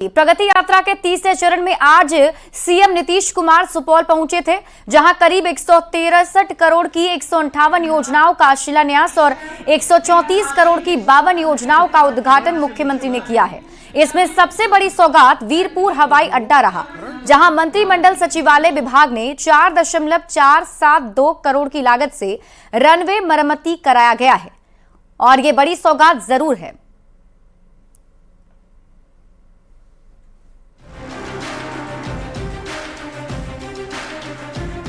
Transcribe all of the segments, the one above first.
प्रगति यात्रा के तीसरे चरण में आज सीएम नीतीश कुमार सुपौल पहुंचे थे, जहां करीब 163 करोड़ की 158 योजनाओं का शिलान्यास और 134 करोड़ की 52 योजनाओं का उद्घाटन मुख्यमंत्री ने किया है। इसमें सबसे बड़ी सौगात वीरपुर हवाई अड्डा रहा, जहां मंत्रिमंडल सचिवालय विभाग ने 4.472 करोड़ की लागत से रनवे मरम्मती कराया गया है और ये बड़ी सौगात जरूर है।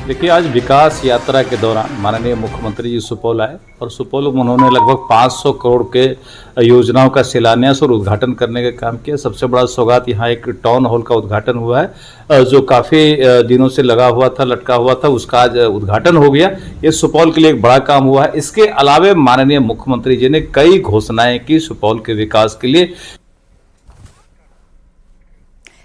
देखिए, आज विकास यात्रा के दौरान माननीय मुख्यमंत्री जी सुपौल आए और सुपौल में उन्होंने लगभग 500 करोड़ के योजनाओं का शिलान्यास और उद्घाटन करने का काम किया। सबसे बड़ा सौगात यहाँ एक टाउन हॉल का उद्घाटन हुआ है, जो काफ़ी दिनों से लगा हुआ था, लटका हुआ था, उसका आज उद्घाटन हो गया। ये सुपौल के लिए एक बड़ा काम हुआ है। इसके अलावा माननीय मुख्यमंत्री जी ने कई घोषणाएं की सुपौल के विकास के लिए।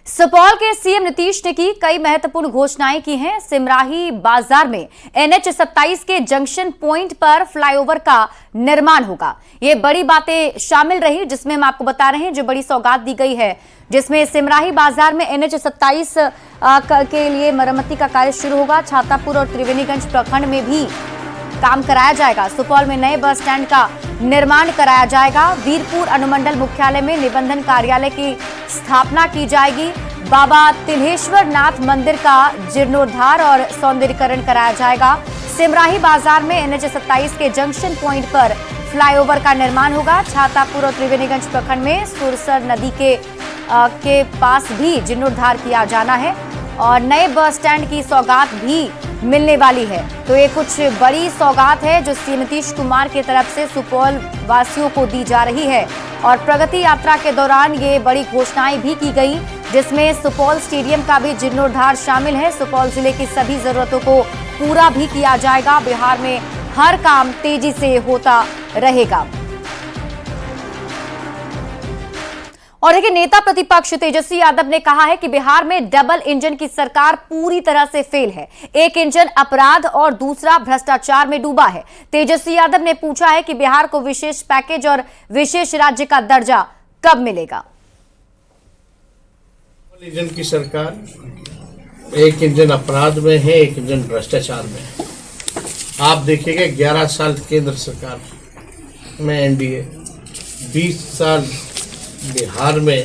सुपौल के सीएम नीतीश ने की कई महत्वपूर्ण घोषणाएं की हैं। सिमराही बाजार में NH-27 के जंक्शन पॉइंट पर फ्लाईओवर का निर्माण होगा। ये बड़ी बातें शामिल रही, जिसमें हम आपको बता रहे हैं जो बड़ी सौगात दी गई है, जिसमें सिमराही बाजार में NH-27 के लिए मरम्मती का कार्य शुरू होगा। छातापुर और त्रिवेणीगंज प्रखंड में भी काम कराया जाएगा। सुपौल में नए बस स्टैंड का निर्माण कराया जाएगा। वीरपुर अनुमंडल मुख्यालय में निबंधन कार्यालय की स्थापना की जाएगी। बाबा तिल्हेश्वर नाथ मंदिर का जीर्णोद्धार और सौंदर्यीकरण कराया जाएगा। सिमराही बाजार में NH-27 के जंक्शन पॉइंट पर फ्लाईओवर का निर्माण होगा। छातापुर और त्रिवेणीगंज प्रखंड में सुरसर नदी के पास भी जीर्णोद्धार किया जाना है और नए बस स्टैंड की सौगात भी मिलने वाली है। तो ये कुछ बड़ी सौगात है जो सीएम नीतीश कुमार की तरफ से सुपौल वासियों को दी जा रही है। और प्रगति यात्रा के दौरान ये बड़ी घोषणाएं भी की गई, जिसमें सुपौल स्टेडियम का भी जीर्णोद्धार शामिल है। सुपौल जिले की सभी जरूरतों को पूरा भी किया जाएगा। बिहार में हर काम तेजी से होता रहेगा। और देखिए, नेता प्रतिपक्ष तेजस्वी यादव ने कहा है कि बिहार में डबल इंजन की सरकार पूरी तरह से फेल है। एक इंजन अपराध और दूसरा भ्रष्टाचार में डूबा है। तेजस्वी यादव ने पूछा है कि बिहार को विशेष पैकेज और विशेष राज्य का दर्जा कब मिलेगा। डबल इंजन की सरकार, एक इंजन अपराध में है, एक इंजन भ्रष्टाचार में है। आप देखिएगा 11 साल केंद्र सरकार में एनडीए, 20 साल बिहार में,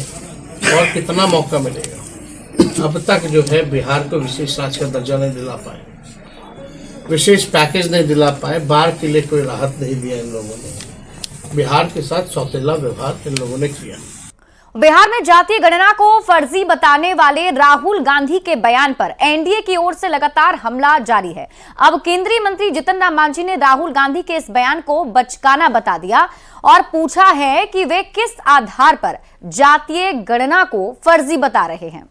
और कितना मौका मिलेगा। अब तक जो है बिहार को विशेष राज्य का दर्जा नहीं दिला पाए, विशेष पैकेज नहीं दिला पाए, बाढ़ के लिए कोई राहत नहीं दिया इन लोगों ने। बिहार के साथ सौतेला व्यवहार इन लोगों ने किया। बिहार में जातीय गणना को फर्जी बताने वाले राहुल गांधी के बयान पर एनडीए की ओर से लगातार हमला जारी है। अब केंद्रीय मंत्री जीतन राम मांझी ने राहुल गांधी के इस बयान को बचकाना बता दिया और पूछा है कि वे किस आधार पर जातीय गणना को फर्जी बता रहे हैं।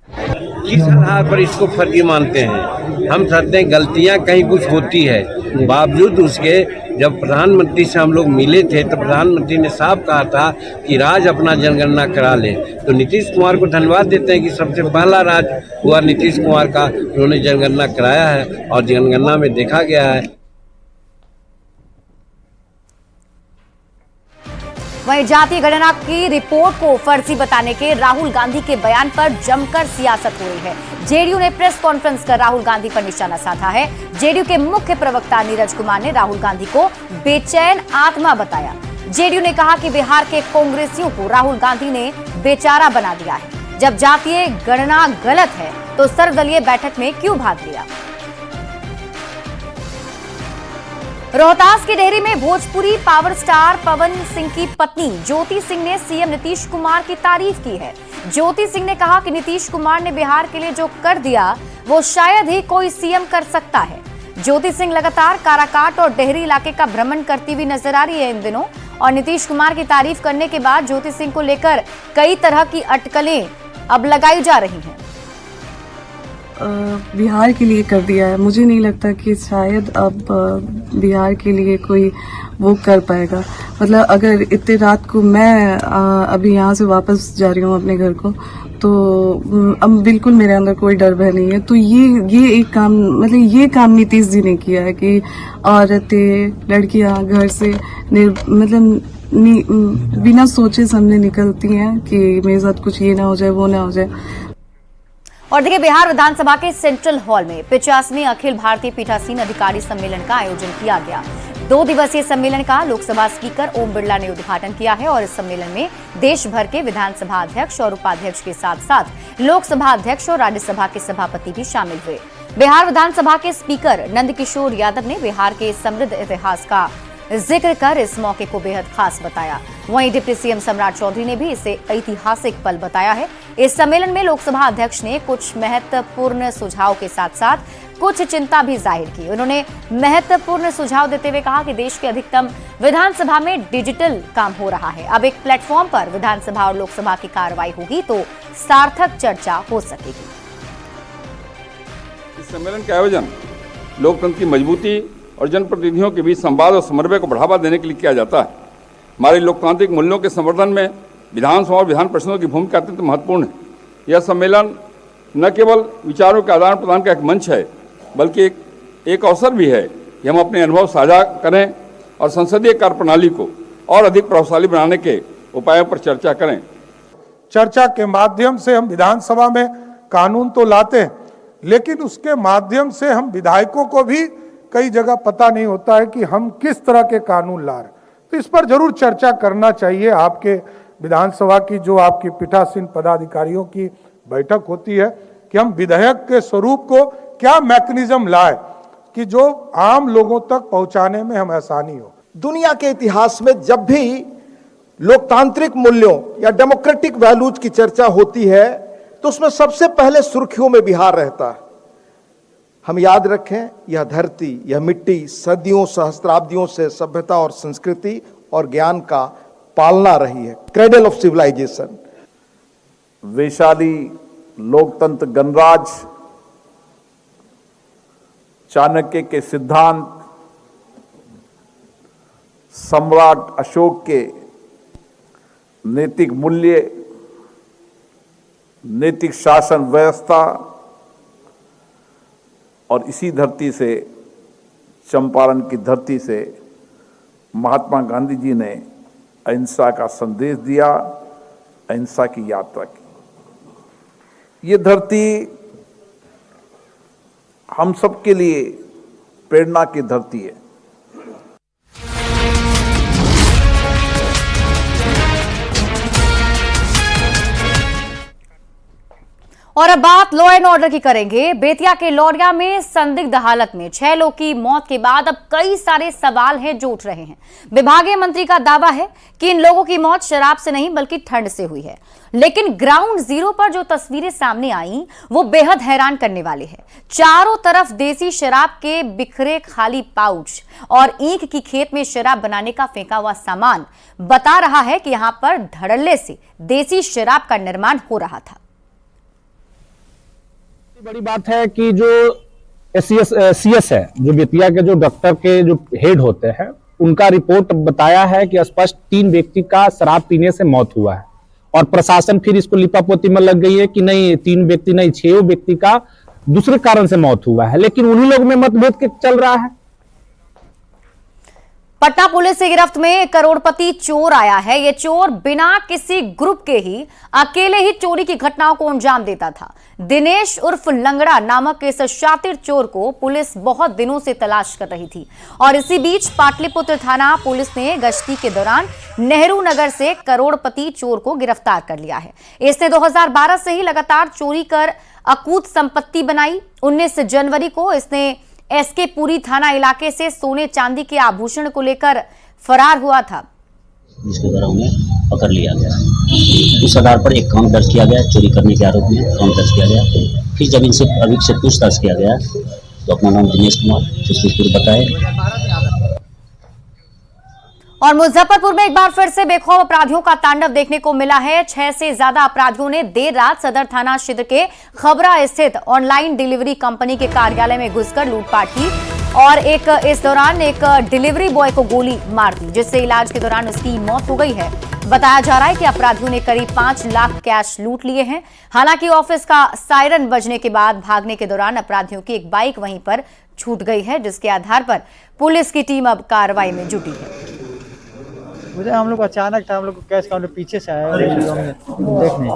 किस आधार पर इसको फर्जी मानते हैं? हम समझते हैं गलतियां कहीं कुछ होती है, बावजूद उसके जब प्रधानमंत्री से हम लोग मिले थे तो प्रधानमंत्री ने साफ कहा था कि राज्य अपना जनगणना करा ले। तो नीतीश कुमार को धन्यवाद देते हैं कि सबसे पहला राज्य हुआ नीतीश कुमार का, उन्होंने जनगणना कराया है और जनगणना में देखा गया है। वहीं जातीय गणना की रिपोर्ट को फर्जी बताने के राहुल गांधी के बयान पर जमकर सियासत हो रही है। जेडीयू ने प्रेस कॉन्फ्रेंस कर राहुल गांधी पर निशाना साधा है। जेडीयू के मुख्य प्रवक्ता नीरज कुमार ने राहुल गांधी को बेचैन आत्मा बताया। जेडीयू ने कहा कि बिहार के कांग्रेसियों को राहुल गांधी ने बेचारा बना दिया है। जब जातीय गणना गलत है तो सर्वदलीय बैठक में क्यों भाग लिया। रोहतास की डेहरी में भोजपुरी पावर स्टार पवन सिंह की पत्नी ज्योति सिंह ने सीएम नीतीश कुमार की तारीफ की है। ज्योति सिंह ने कहा कि नीतीश कुमार ने बिहार के लिए जो कर दिया वो शायद ही कोई सीएम कर सकता है। ज्योति सिंह लगातार काराकाट और डेहरी इलाके का भ्रमण करती हुई नजर आ रही है इन दिनों, और नीतीश कुमार की तारीफ करने के बाद ज्योति सिंह को लेकर कई तरह की अटकलें अब लगाई जा रही हैं। बिहार के लिए कर दिया है, मुझे नहीं लगता कि शायद अब बिहार के लिए कोई वो कर पाएगा। मतलब अगर इतने रात को मैं अभी यहाँ से वापस जा रही हूँ अपने घर को, तो अब बिल्कुल मेरे अंदर कोई डर भय नहीं है। तो ये एक काम, मतलब ये काम नीतीश जी ने किया है कि औरतें, लड़कियां घर से मतलब बिना सोचे समझे निकलती हैं कि मेरे साथ कुछ ये ना हो जाए, वो ना हो जाए। और देखिए, बिहार विधानसभा के सेंट्रल हॉल में 50वें अखिल भारतीय पीठासीन अधिकारी सम्मेलन का आयोजन किया गया। 2 दिवसीय सम्मेलन का लोकसभा स्पीकर ओम बिरला ने उद्घाटन किया है और इस सम्मेलन में देश भर के विधानसभा अध्यक्ष और उपाध्यक्ष के साथ साथ लोकसभा अध्यक्ष और राज्यसभा के सभापति भी शामिल हुए। बिहार विधानसभा के स्पीकर नंदकिशोर यादव ने बिहार के समृद्ध इतिहास का जिक्र कर इस मौके को बेहद खास बताया। वहीं डिप्टी सीएम सम्राट चौधरी ने भी इसे ऐतिहासिक पल बताया है। इस सम्मेलन में लोकसभा अध्यक्ष ने कुछ महत्वपूर्ण सुझाव के साथ साथ कुछ चिंता भी जाहिर की। उन्होंने महत्वपूर्ण सुझाव देते हुए कहा कि देश के अधिकतम विधानसभा में डिजिटल काम हो रहा है। अब एक प्लेटफॉर्म पर विधानसभा और लोकसभा की कार्रवाई होगी तो सार्थक चर्चा हो सकेगी। इस सम्मेलन का आयोजन लोकतंत्र की मजबूती और जनप्रतिनिधियों के बीच संवाद और समन्वय को बढ़ावा देने के लिए किया जाता है। हमारे लोकतांत्रिक मूल्यों के संवर्धन में विधानसभा और विधान परिषदों की भूमिका अत्यंत महत्वपूर्ण है। यह सम्मेलन न केवल विचारों के आदान प्रदान का एक मंच है, बल्कि एक अवसर भी है कि हम अपने अनुभव साझा करें और संसदीय कार्यप्रणाली को और अधिक प्रभावशाली बनाने के उपायों पर चर्चा करें। चर्चा के माध्यम से हम विधानसभा में कानून तो लाते हैं, लेकिन उसके माध्यम से हम विधायकों को भी कई जगह पता नहीं होता है कि हम किस तरह के कानून ला रहे। तो इस पर जरूर चर्चा करना चाहिए। आपके विधानसभा की जो आपकी पीठासीन पदाधिकारियों की बैठक होती है कि हम विधेयक के स्वरूप को क्या मैकेनिज्म लाए कि जो आम लोगों तक पहुंचाने में हम आसानी हो। दुनिया के इतिहास में जब भी लोकतांत्रिक मूल्यों या डेमोक्रेटिक वैल्यूज की चर्चा होती है तो उसमें सबसे पहले सुर्खियों में बिहार रहता है। हम याद रखें, यह धरती, यह मिट्टी सदियों सहस्त्राब्दियों से सभ्यता और संस्कृति और ज्ञान का पालना रही है, क्रेडल ऑफ सिविलाइजेशन। वैशाली लोकतंत्र गणराज, चाणक्य के सिद्धांत, सम्राट अशोक के नैतिक मूल्य, नैतिक शासन व्यवस्था, और इसी धरती से, चंपारण की धरती से महात्मा गांधी जी ने अहिंसा का संदेश दिया, अहिंसा की यात्रा की। ये धरती हम सबके लिए प्रेरणा की धरती है। और अब बात लॉ एंड ऑर्डर की करेंगे। बेतिया के लौरिया में संदिग्ध हालत में 6 लोग की मौत के बाद अब कई सारे सवाल हैं जो उठ रहे हैं। विभागीय मंत्री का दावा है कि इन लोगों की मौत शराब से नहीं बल्कि ठंड से हुई है, लेकिन ग्राउंड जीरो पर जो तस्वीरें सामने आई वो बेहद हैरान करने वाली है। चारों तरफ देसी शराब के बिखरे खाली पाउच और ईंख की खेत में शराब बनाने का फेंका हुआ सामान बता रहा है कि यहां पर धड़ल्ले से देसी शराब का निर्माण हो रहा था। बड़ी बात है कि जो सीएस है, जो बेतिया के जो डॉक्टर के जो हेड होते हैं, उनका रिपोर्ट बताया है कि स्पष्ट 3 व्यक्ति का शराब पीने से मौत हुआ है और प्रशासन फिर इसको लिपापोती में लग गई है कि नहीं 3 व्यक्ति नहीं 6 व्यक्ति का दूसरे कारण से मौत हुआ है, लेकिन उन्हीं लोग में मतभेद चल रहा है। पटना पुलिस की गिरफ्त में एक करोड़पति चोर आया है। यह चोर बिना किसी ग्रुप के ही अकेले ही चोरी की घटनाओं को अंजाम देता था। दिनेश उर्फ लंगड़ा नामक इस शातिर चोर को पुलिस बहुत दिनों से तलाश कर रही थी और इसी बीच पाटलिपुत्र थाना पुलिस ने गश्ती के दौरान नेहरू नगर से करोड़पति चोर को गिरफ्तार कर लिया है। इसने 2012 से ही लगातार चोरी कर अकूत संपत्ति बनाई। 19 जनवरी को इसने एसके पुरी थाना इलाके से सोने चांदी के आभूषण को लेकर फरार हुआ था, जिसके द्वारा उन्हें पकड़ लिया गया। उस आधार पर एक कांड दर्ज किया गया, चोरी करने के आरोप में कांड दर्ज किया गया। फिर जब इनसे अभी से पूछताछ किया गया तो अपना नाम दिनेश कुमार सुशीलपुर बताए। और मुजफ्फरपुर में एक बार फिर से बेखौफ अपराधियों का तांडव देखने को मिला है। 6 से ज्यादा अपराधियों ने देर रात सदर थाना क्षेत्र के खबरा स्थित ऑनलाइन डिलीवरी कंपनी के कार्यालय में घुसकर लूटपाट की और इस दौरान एक डिलीवरी बॉय को गोली मार दी, जिससे इलाज के दौरान उसकी मौत हो गई है। बताया जा रहा है कि अपराधियों ने करीब 5 लाख कैश लूट लिए हैं। हालांकि ऑफिस का सायरन बजने के बाद भागने के दौरान अपराधियों की एक बाइक वहीं पर छूट गई है, जिसके आधार पर पुलिस की टीम अब कार्रवाई में जुटी है। मुझे हम लोग अचानक था, हम लोग कैश काउंटर पीछे से आया और देख नहीं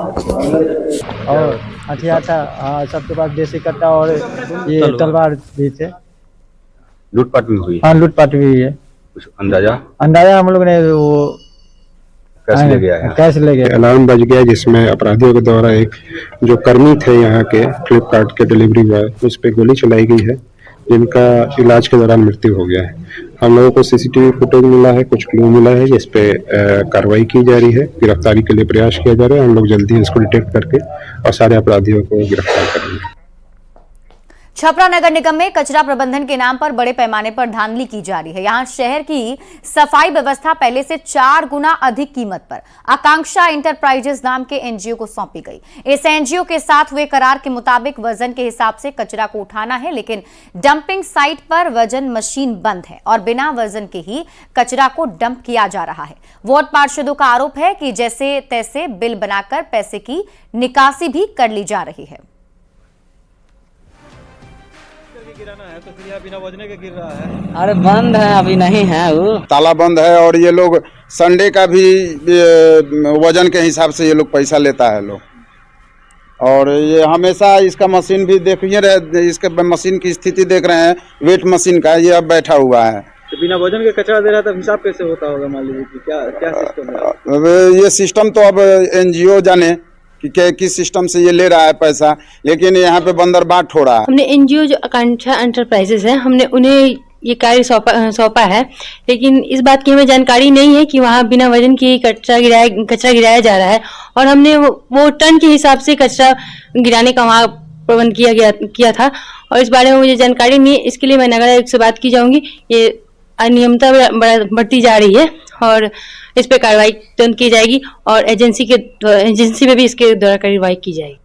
और हथियार था। हाँ, सबके पास देसी कट्टा और ये तलवार भी थे। लूटपाट भी हुई? हाँ, लूटपाट भी हुई है। कुछ अंदाजा हम लोग ने वो कैश ले गया है? कैश ले गया। अलार्म बज गया जिसमें अपराधियों के द्वारा एक जो कर्मी थे यहाँ के फ्लिपकार्ट के डिलीवरी बॉय, उस पर गोली चलाई गई है, जिनका इलाज के दौरान मृत्यु हो गया है। हम लोगों को सीसीटीवी फुटेज मिला है, कुछ क्लू मिला है, जिस पे कार्रवाई की जा रही है। गिरफ्तारी के लिए प्रयास किया जा रहा है। हम लोग जल्दी इसको डिटेक्ट करके और सारे अपराधियों को गिरफ्तार करेंगे। छपरा नगर निगम में कचरा प्रबंधन के नाम पर बड़े पैमाने पर धांधली की जा रही है। यहां शहर की सफाई व्यवस्था पहले से 4 गुना अधिक कीमत पर आकांक्षा इंटरप्राइजेस नाम के एनजीओ को सौंपी गई। इस एनजीओ के साथ हुए करार के मुताबिक वजन के हिसाब से कचरा को उठाना है, लेकिन डंपिंग साइट पर वजन मशीन बंद है और बिना वजन के ही कचरा को डंप किया जा रहा है। वार्ड पार्षदों का आरोप है कि जैसे तैसे बिल बनाकर पैसे की निकासी भी कर ली जा रही है। गिराना है तो फिर बिना वजने के गिर रहा है। अरे बंद है, अभी नहीं है, वो ताला बंद है। और ये लोग संडे का भी वजन के हिसाब से ये लोग पैसा लेता है लोग। और ये हमेशा इसका मशीन भी देखिए, इसके मशीन की स्थिति देख रहे हैं, वेट मशीन का ये अब बैठा हुआ है। तो बिना वजन के कचरा दे रहा था, हिसाब कैसे होता होगा? मान लीजिए क्या सिस्टम है? ये सिस्टम तो अब एनजीओ जाने कि किस सिस्टम से ये ले रहा है पैसा, लेकिन यहाँ पे बंदरबाट हो रहा है। हमने एनजीओ जो आकांक्षा एंटरप्राइजेस है, हमने उन्हें ये कार्य सौंपा है, लेकिन इस बात की हमें जानकारी नहीं है कि वहाँ बिना वजन के कचरा गिराया जा रहा है। और हमने वो टन के हिसाब से कचरा गिराने का वहाँ प्रबंध किया था और इस बारे में मुझे जानकारी नहीं है। इसके लिए मैं नगर आयुक्त से बात की जाऊंगी। ये अनियमितता बढ़ती जा रही है और इस पर कार्रवाई तुरंत की जाएगी और एजेंसी में भी इसके द्वारा कार्रवाई की जाएगी।